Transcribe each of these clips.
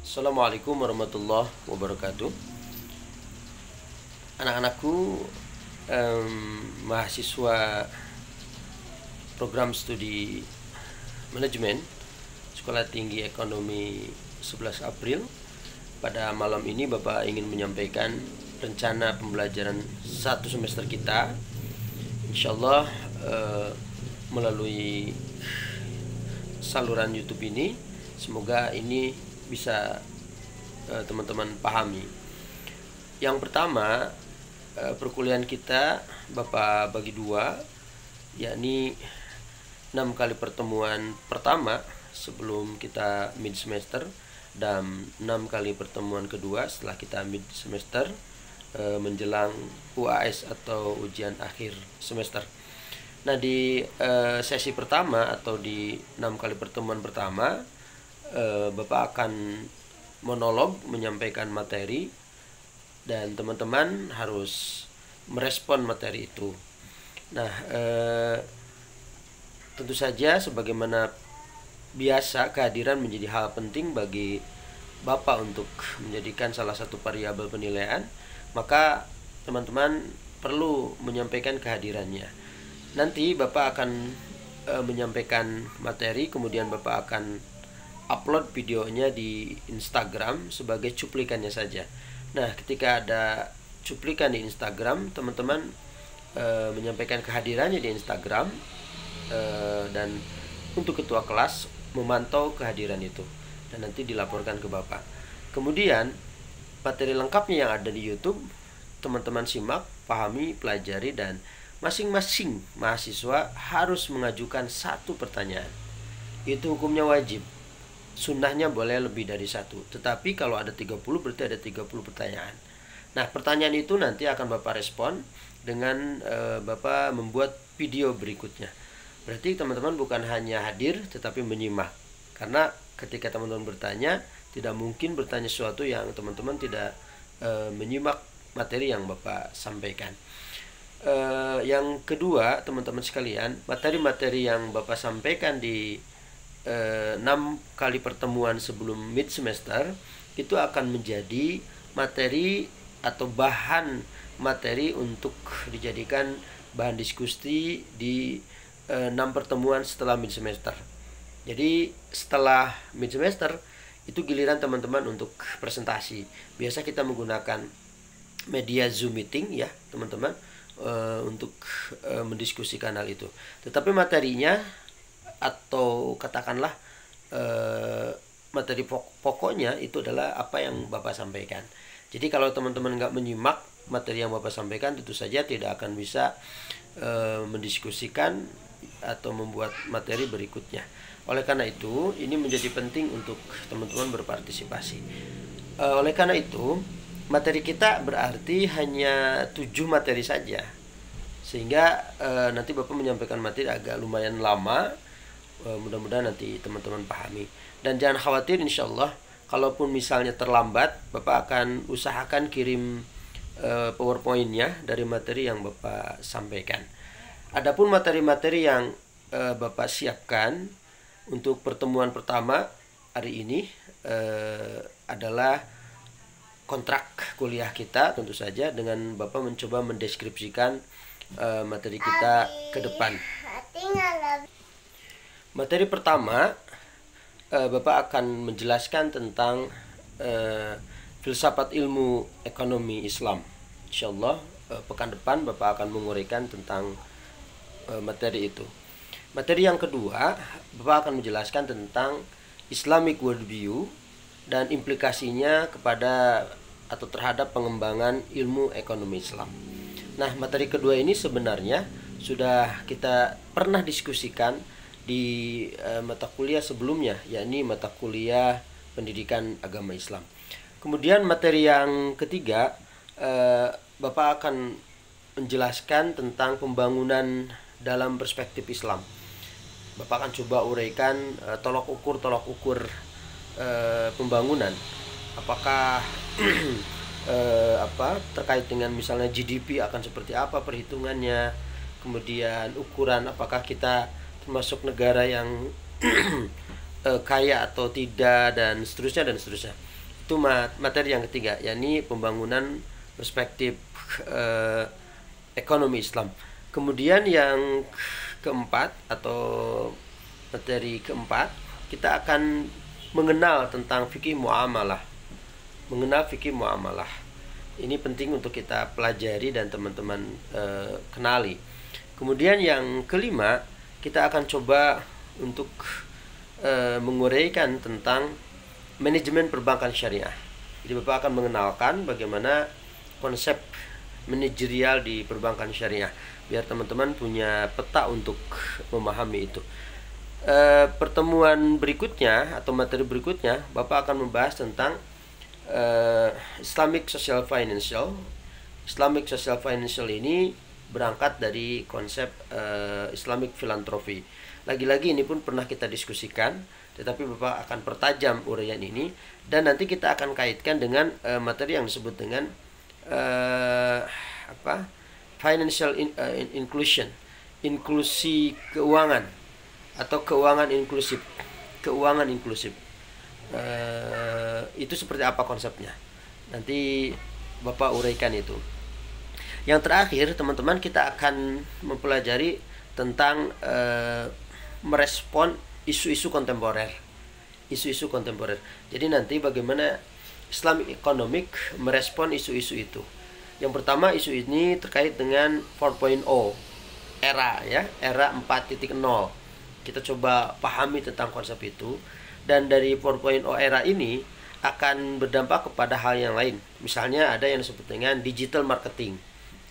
Assalamualaikum warahmatullahi wabarakatuh. Anak-anakku, mahasiswa program studi manajemen Sekolah Tinggi Ekonomi 11 April. Pada malam ini Bapak ingin menyampaikan rencana pembelajaran satu semester kita, insyaallah melalui saluran YouTube ini. Semoga ini bisa teman-teman pahami. Yang pertama, perkuliahan kita Bapak bagi dua, yakni 6 kali pertemuan pertama sebelum kita mid semester dan 6 kali pertemuan kedua setelah kita mid semester menjelang UAS atau ujian akhir semester. Nah, di sesi pertama atau di 6 kali pertemuan pertama, Bapak akan monolog menyampaikan materi dan teman-teman harus merespon materi itu. Nah, tentu saja sebagaimana biasa, kehadiran menjadi hal penting bagi Bapak untuk menjadikan salah satu variabel penilaian, maka teman-teman perlu menyampaikan kehadirannya. Nanti Bapak akan menyampaikan materi, kemudian Bapak akan upload videonya di Instagram sebagai cuplikannya saja. Nah, ketika ada cuplikan di Instagram, teman-teman menyampaikan kehadirannya di Instagram, dan untuk ketua kelas memantau kehadiran itu dan nanti dilaporkan ke Bapak. Kemudian materi lengkapnya yang ada di YouTube teman-teman simak, pahami, pelajari, dan masing-masing mahasiswa harus mengajukan satu pertanyaan. Itu hukumnya wajib. Sunnahnya boleh lebih dari satu, tetapi kalau ada 30 berarti ada 30 pertanyaan. Nah, pertanyaan itu nanti akan Bapak respon dengan Bapak membuat video berikutnya. Berarti teman-teman bukan hanya hadir tetapi menyimak, karena ketika teman-teman bertanya, tidak mungkin bertanya sesuatu yang teman-teman tidak menyimak materi yang Bapak sampaikan. Yang kedua, teman-teman sekalian, materi-materi yang Bapak sampaikan di 6 kali pertemuan sebelum mid semester itu akan menjadi materi atau bahan materi untuk dijadikan bahan diskusi di 6 pertemuan setelah mid semester. Jadi setelah mid semester itu giliran teman-teman untuk presentasi. Biasa kita menggunakan media Zoom meeting ya teman-teman, untuk mendiskusikan hal itu. Tetapi materinya atau katakanlah materi pokoknya itu adalah apa yang Bapak sampaikan. Jadi kalau teman-teman nggak menyimak materi yang Bapak sampaikan, tentu saja tidak akan bisa mendiskusikan atau membuat materi berikutnya. Oleh karena itu, ini menjadi penting untuk teman-teman berpartisipasi. Oleh karena itu, materi kita berarti hanya 7 materi saja. Sehingga nanti Bapak menyampaikan materi agak lumayan lama. Mudah-mudahan nanti teman-teman pahami. Dan jangan khawatir, insyaallah kalaupun misalnya terlambat, Bapak akan usahakan kirim PowerPoint-nya dari materi yang Bapak sampaikan. Adapun materi-materi yang Bapak siapkan untuk pertemuan pertama hari ini adalah kontrak kuliah kita, tentu saja dengan Bapak mencoba mendeskripsikan materi kita ke depan. Materi pertama, Bapak akan menjelaskan tentang filsafat ilmu ekonomi Islam. Insyaallah pekan depan Bapak akan menguraikan tentang materi itu. Materi yang kedua, Bapak akan menjelaskan tentang Islamic worldview dan implikasinya kepada atau terhadap pengembangan ilmu ekonomi Islam. Nah, materi kedua ini sebenarnya sudah kita pernah diskusikan di mata kuliah sebelumnya, yakni mata kuliah pendidikan agama Islam. Kemudian materi yang ketiga, Bapak akan menjelaskan tentang pembangunan dalam perspektif Islam. Bapak akan coba uraikan tolok ukur pembangunan. Apakah terkait dengan misalnya GDP akan seperti apa perhitungannya, kemudian ukuran apakah kita termasuk negara yang kaya atau tidak, dan seterusnya dan seterusnya. Itu materi yang ketiga, yakni pembangunan perspektif ekonomi Islam. Kemudian yang keempat atau materi keempat, kita akan mengenal tentang fikih muamalah. Mengenal fikih muamalah. Ini penting untuk kita pelajari dan teman-teman kenali. Kemudian yang kelima, kita akan coba untuk menguraikan tentang manajemen perbankan syariah. Jadi Bapak akan mengenalkan bagaimana konsep manajerial di perbankan syariah, biar teman-teman punya peta untuk memahami itu. Pertemuan berikutnya atau materi berikutnya, Bapak akan membahas tentang Islamic Social Financial. Islamic Social Financial ini berangkat dari konsep Islamic Philanthropy. Lagi-lagi ini pun pernah kita diskusikan, tetapi Bapak akan pertajam uraian ini, dan nanti kita akan kaitkan dengan materi yang disebut dengan financial inclusion, inklusi keuangan atau keuangan inklusif. Itu seperti apa konsepnya, nanti Bapak uraikan itu. Yang terakhir, teman-teman, kita akan mempelajari tentang merespon isu-isu kontemporer. Jadi nanti bagaimana Islamic Economic merespon isu-isu itu. Yang pertama, isu ini terkait dengan 4.0 era, ya, era 4.0. Kita coba pahami tentang konsep itu, dan dari 4.0 era ini akan berdampak kepada hal yang lain. Misalnya ada yang disebut dengan digital marketing.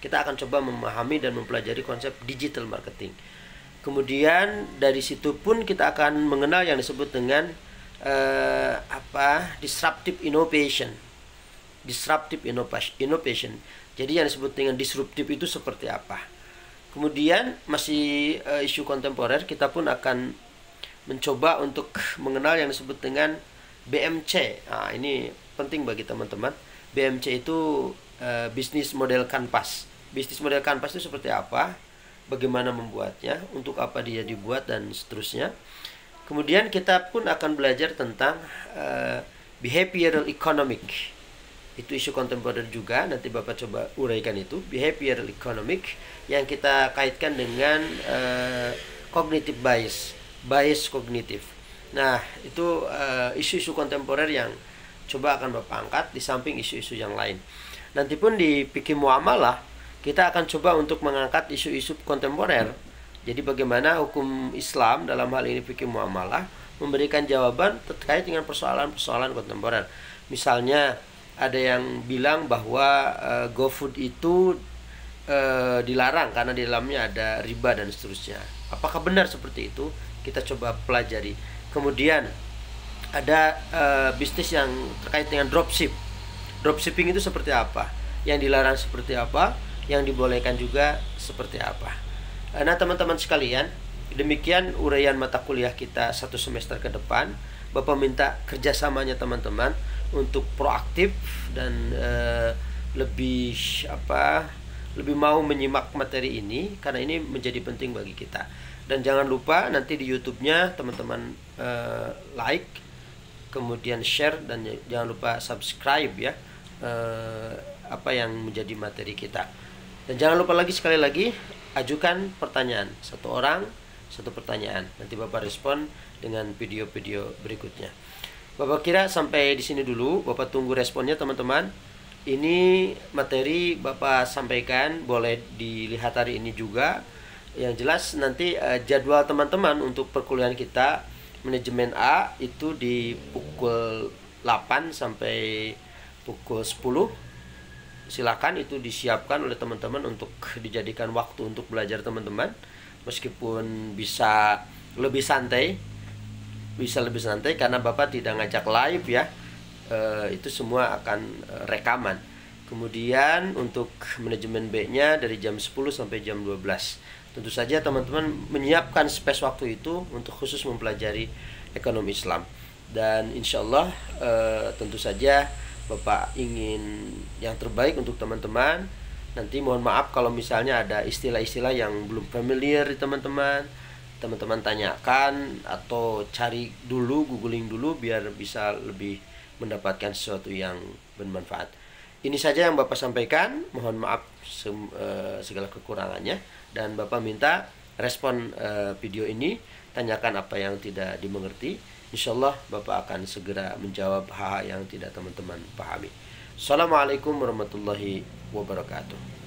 Kita akan coba memahami dan mempelajari konsep digital marketing. Kemudian dari situ pun kita akan mengenal yang disebut dengan disruptive innovation. Jadi yang disebut dengan disruptive itu seperti apa. Kemudian masih isu kontemporer, kita pun akan mencoba untuk mengenal yang disebut dengan BMC. Nah, ini penting bagi teman-teman. BMC itu bisnis model kanvas. Bisnis model kanvas itu seperti apa, bagaimana membuatnya, untuk apa dia dibuat, dan seterusnya. Kemudian kita pun akan belajar tentang behavioral economic. Itu isu kontemporer juga, nanti Bapak coba uraikan itu. Behavioral economic yang kita kaitkan dengan cognitive bias kognitif. Nah, itu isu-isu kontemporer yang coba akan Bapak angkat di samping isu-isu yang lain. Nanti pun di fikih muamalah kita akan coba untuk mengangkat isu-isu kontemporer. Jadi bagaimana hukum Islam dalam hal ini fikih muamalah memberikan jawaban terkait dengan persoalan-persoalan kontemporer. Misalnya ada yang bilang bahwa GoFood itu dilarang karena di dalamnya ada riba dan seterusnya. Apakah benar seperti itu? Kita coba pelajari. Kemudian ada bisnis yang terkait dengan dropshipping itu seperti apa, yang dilarang seperti apa, yang dibolehkan juga seperti apa. Nah, teman-teman sekalian, demikian uraian mata kuliah kita satu semester ke depan. Bapak minta kerjasamanya teman-teman untuk proaktif dan lebih mau menyimak materi ini, karena ini menjadi penting bagi kita. Dan jangan lupa nanti di YouTube-nya teman-teman like, kemudian share, dan jangan lupa subscribe, ya, apa yang menjadi materi kita. Dan jangan lupa lagi, sekali lagi, ajukan pertanyaan. Satu orang, satu pertanyaan. Nanti Bapak respon dengan video-video berikutnya. Bapak kira sampai di sini dulu. Bapak tunggu responnya teman-teman. Ini materi Bapak sampaikan, boleh dilihat hari ini juga. Yang jelas nanti jadwal teman-teman untuk perkuliahan kita manajemen A itu di pukul 8 sampai pukul 10. Silakan, itu disiapkan oleh teman-teman untuk dijadikan waktu untuk belajar teman-teman. Meskipun bisa lebih santai karena Bapak tidak ngajak live, ya. Itu semua akan rekaman. Kemudian untuk manajemen B-nya dari jam 10 sampai jam 12. Tentu saja teman-teman menyiapkan space waktu itu untuk khusus mempelajari ekonomi Islam. Dan insya Allah tentu saja Bapak ingin yang terbaik untuk teman-teman. Nanti mohon maaf kalau misalnya ada istilah-istilah yang belum familiar di teman-teman, teman-teman tanyakan atau cari dulu, googling dulu biar bisa lebih mendapatkan sesuatu yang bermanfaat. Ini saja yang Bapak sampaikan. Mohon maaf segala kekurangannya, dan Bapak minta respon video ini, tanyakan apa yang tidak dimengerti. Insyaallah Bapak akan segera menjawab hal yang tidak teman-teman pahami. Assalamualaikum warahmatullahi wabarakatuh.